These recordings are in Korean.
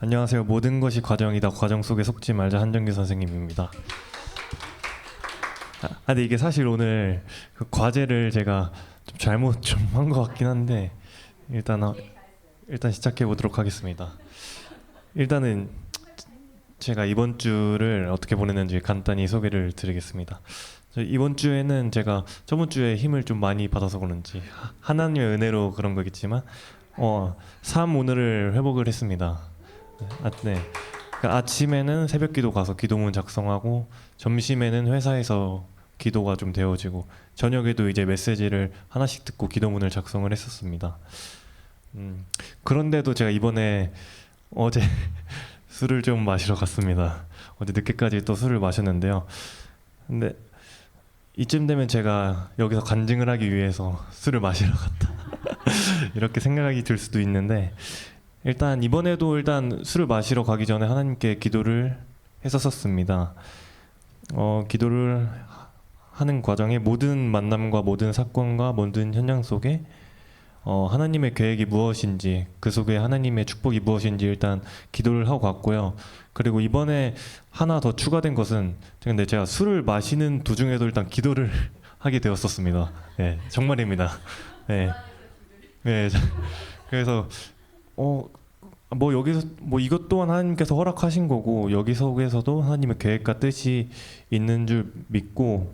안녕하세요. 모든 것이 과정이다. 과정 속에 속지 말자 한정규 선생님입니다. 근데 이게 사실 오늘 그 과제를 제가 좀 잘못 좀 한 것 같긴 한데 일단 시작해 보도록 하겠습니다. 일단은 제가 이번 주를 어떻게 보냈는지 간단히 소개를 드리겠습니다. 이번 주에는 제가 저번 주에 힘을 좀 많이 받아서 그런지 하나님의 은혜로 그런 거겠지만 삶 오늘을 회복을 했습니다. 네. 그러니까 아침에는 새벽기도 가서 기도문 작성하고 점심에는 회사에서 기도가 좀 되어지고 저녁에도 이제 메시지를 하나씩 듣고 기도문을 작성을 했었습니다. 그런데도 제가 이번에 어제 술을 좀 마시러 갔습니다. 어제 늦게까지 또 술을 마셨는데요. 근데 이쯤 되면 제가 여기서 간증을 하기 위해서 술을 마시러 갔다 이렇게 생각이 들 수도 있는데 일단 이번에도 술을 마시러 가기 전에 하나님께 기도를 했었습니다. 기도를 하는 과정에 모든 만남과 모든 사건과 모든 현장 속에 하나님의 계획이 무엇인지 그 속에 하나님의 축복이 무엇인지 일단 기도를 하고 갔고요. 그리고 이번에 하나 더 추가된 것은 근데 제가 술을 마시는 도중에도 일단 기도를 하게 되었었습니다. 네, 정말입니다. 네, 네. 그래서 여기서 이것 또한 하나님께서 허락하신 거고 여기 속에서도 하나님의 계획과 뜻이 있는 줄 믿고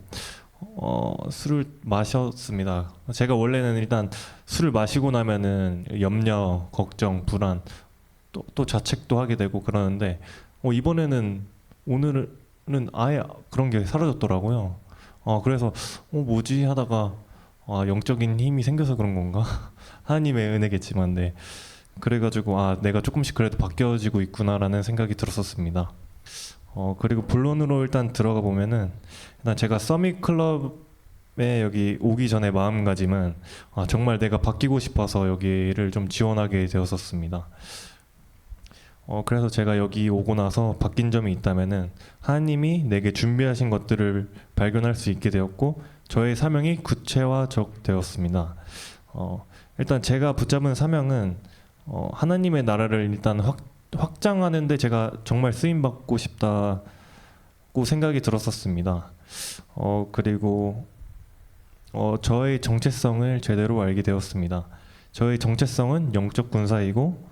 술을 마셨습니다. 제가 원래는 일단 술을 마시고 나면은 염려, 걱정, 불안 또 자책도 하게 되고 그러는데 오늘은 아예 그런 게 사라졌더라고요. 그래서 뭐지 하다가 영적인 힘이 생겨서 그런 건가? 하나님의 은혜겠지만 네. 그래가지고 내가 조금씩 그래도 바뀌어지고 있구나라는 생각이 들었었습니다. 그리고 본론으로 일단 들어가 보면은 일단 제가 서밋 클럽에 여기 오기 전에 마음가짐은 정말 내가 바뀌고 싶어서 여기를 좀 지원하게 되었었습니다. 그래서 제가 여기 오고 나서 바뀐 점이 있다면은 하나님이 내게 준비하신 것들을 발견할 수 있게 되었고 저의 사명이 구체화되었습니다. 일단 제가 붙잡은 사명은 하나님의 나라를 일단 확장하는데 제가 정말 쓰임 받고 싶다고 생각이 들었었습니다. 그리고 저의 정체성을 제대로 알게 되었습니다. 저의 정체성은 영적 군사이고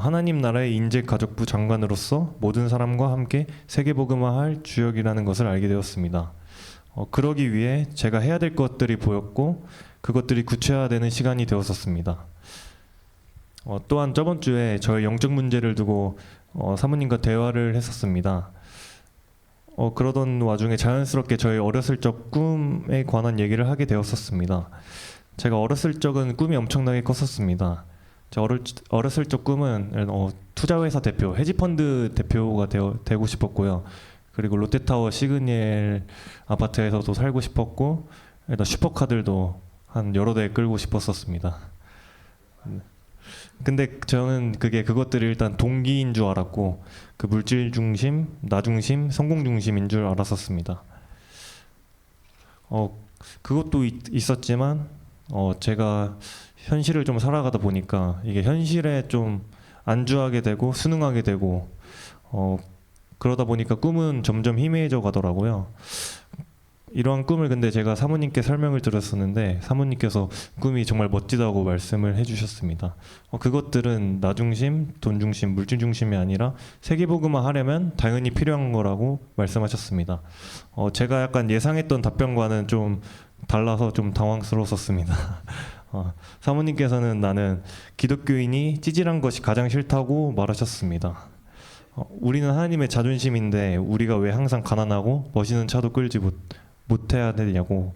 하나님 나라의 인재 가족부 장관으로서 모든 사람과 함께 세계복음화할 주역이라는 것을 알게 되었습니다. 그러기 위해 제가 해야 될 것들이 보였고 그것들이 구체화되는 시간이 되었었습니다. 또한 저번 주에 저의 영적 문제를 두고 사모님과 대화를 했었습니다. 그러던 와중에 자연스럽게 저의 어렸을 적 꿈에 관한 얘기를 하게 되었었습니다. 제가 어렸을 적은 꿈이 엄청나게 컸었습니다. 제 어렸을 적 꿈은 투자회사 대표, 헤지펀드 대표가 되고 싶었고요. 그리고 롯데타워 시그니엘 아파트에서도 살고 싶었고 일단 슈퍼카들도 한 여러 대 끌고 싶었었습니다. 근데 저는 그것들이 일단 동기인 줄 알았고 그 물질 중심, 나 중심, 성공 중심인 줄 알았었습니다. 그것도 있었지만 제가 현실을 좀 살아가다 보니까 이게 현실에 좀 안주하게 되고 순응하게 되고 그러다 보니까 꿈은 점점 희미해져 가더라고요. 이러한 꿈을 근데 제가 사모님께 설명을 드렸었는데 사모님께서 꿈이 정말 멋지다고 말씀을 해주셨습니다. 그것들은 나 중심, 돈 중심, 물질 중심이 아니라 세계복음화 하려면 당연히 필요한 거라고 말씀하셨습니다. 제가 약간 예상했던 답변과는 좀 달라서 좀 당황스러웠었습니다. 사모님께서는 나는 기독교인이 찌질한 것이 가장 싫다고 말하셨습니다. 우리는 하나님의 자존심인데 우리가 왜 항상 가난하고 멋있는 차도 끌지 못해야 되냐고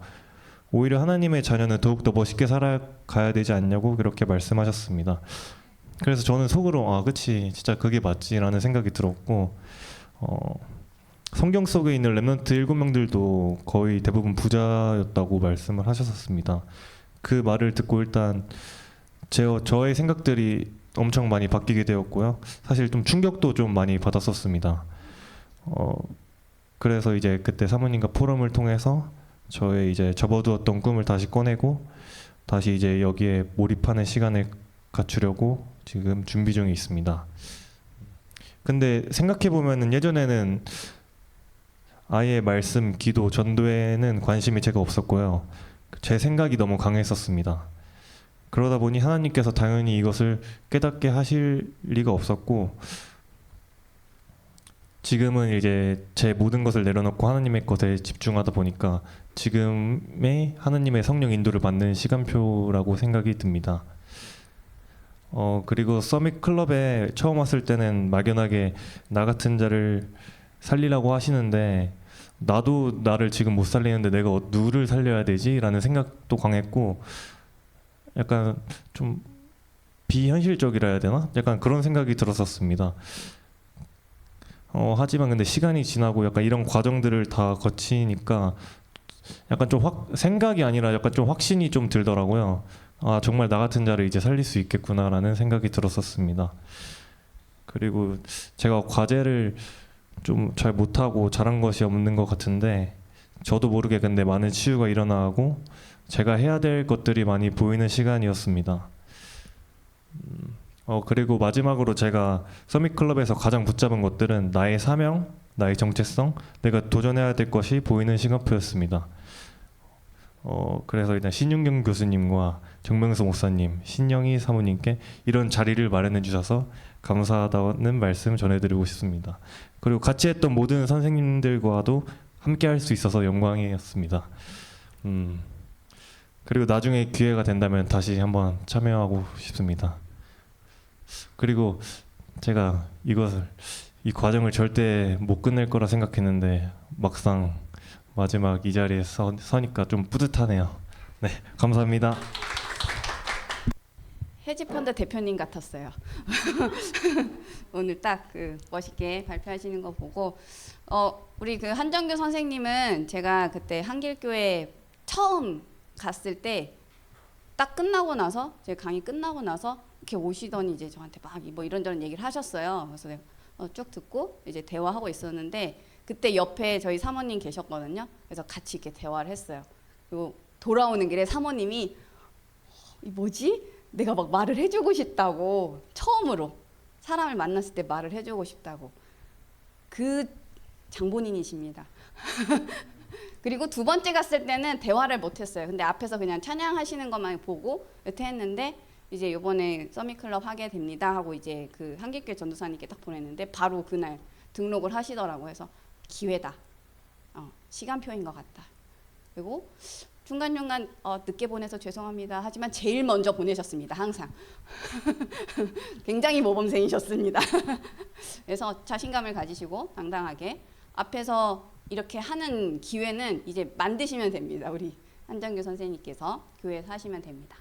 오히려 하나님의 자녀는 더욱더 멋있게 살아가야 되지 않냐고 그렇게 말씀하셨습니다. 그래서 저는 속으로 그치 진짜 그게 맞지라는 생각이 들었고 성경 속에 있는 렘넌트 7명들도 거의 대부분 부자였다고 말씀을 하셨었습니다. 그 말을 듣고 일단 저의 생각들이 엄청 많이 바뀌게 되었고요. 사실 좀 충격도 좀 많이 받았었습니다. 그래서 이제 그때 사모님과 포럼을 통해서 저의 이제 접어두었던 꿈을 다시 꺼내고 다시 이제 여기에 몰입하는 시간을 갖추려고 지금 준비 중에 있습니다. 근데 생각해 보면은 예전에는 아예 말씀, 기도, 전도에는 관심이 제가 없었고요. 제 생각이 너무 강했었습니다. 그러다 보니 하나님께서 당연히 이것을 깨닫게 하실 리가 없었고, 지금은 이제 제 모든 것을 내려놓고 하나님의 것에 집중하다 보니까 지금의 하나님의 성령 인도를 받는 시간표라고 생각이 듭니다. 그리고 서밋 클럽에 처음 왔을 때는 막연하게 나 같은 자를 살리라고 하시는데, 나도 나를 지금 못 살리는데 내가 누구를 살려야 되지? 라는 생각도 강했고, 약간 좀 비현실적이라 해야 되나? 약간 그런 생각이 들었었습니다. 하지만 근데 시간이 지나고 약간 이런 과정들을 다 거치니까 약간 좀 생각이 아니라 약간 좀 확신이 좀 들더라고요. 아, 정말 나 같은 자를 이제 살릴 수 있겠구나라는 생각이 들었었습니다. 그리고 제가 과제를 좀 잘 못하고 잘한 것이 없는 것 같은데, 저도 모르게 근데 많은 치유가 일어나고 제가 해야 될 것들이 많이 보이는 시간이었습니다. 그리고 마지막으로 제가 서밋클럽에서 가장 붙잡은 것들은 나의 사명, 나의 정체성, 내가 도전해야 될 것이 보이는 시간표였습니다. 그래서 일단 신윤경 교수님과 정명수 목사님, 신영희 사모님께 이런 자리를 마련해 주셔서 감사하다는 말씀 전해드리고 싶습니다. 그리고 같이 했던 모든 선생님들과도 함께 할 수 있어서 영광이었습니다. 그리고 나중에 기회가 된다면 다시 한번 참여하고 싶습니다. 그리고 제가 이 과정을 절대 못 끝낼 거라 생각했는데 막상 마지막 이 자리에 서니까 좀 뿌듯하네요. 네, 감사합니다. 해지펀드 대표님 같았어요. 오늘 딱 그 멋있게 발표하시는 거 보고 우리 그 한정규 선생님은 제가 그때 한길교회 처음 갔을 때 딱 끝나고 나서 제 강의 끝나고 나서 이렇게 오시더니 이제 저한테 막 뭐 이런저런 얘기를 하셨어요. 그래서 내가 쭉 듣고 이제 대화하고 있었는데 그때 옆에 저희 사모님 계셨거든요. 그래서 같이 이렇게 대화를 했어요. 그리고 돌아오는 길에 사모님이 이 뭐지? 내가 막 말을 해주고 싶다고, 처음으로 사람을 만났을 때 말을 해주고 싶다고. 그 장본인이십니다. 그리고 두 번째 갔을 때는 대화를 못했어요. 근데 앞에서 그냥 찬양하시는 것만 보고 이렇게 했는데 이제 이번에 서밋클럽 하게 됩니다 하고 이제 그 한길교회 전도사님께 딱 보냈는데 바로 그날 등록을 하시더라고요. 그래서 기회다. 시간표인 것 같다. 그리고 중간중간 늦게 보내서 죄송합니다 하지만 제일 먼저 보내셨습니다. 항상. 굉장히 모범생이셨습니다. 그래서 자신감을 가지시고 당당하게 앞에서 이렇게 하는 기회는 이제 만드시면 됩니다. 우리 한정규 선생님께서 교회에서 하시면 됩니다.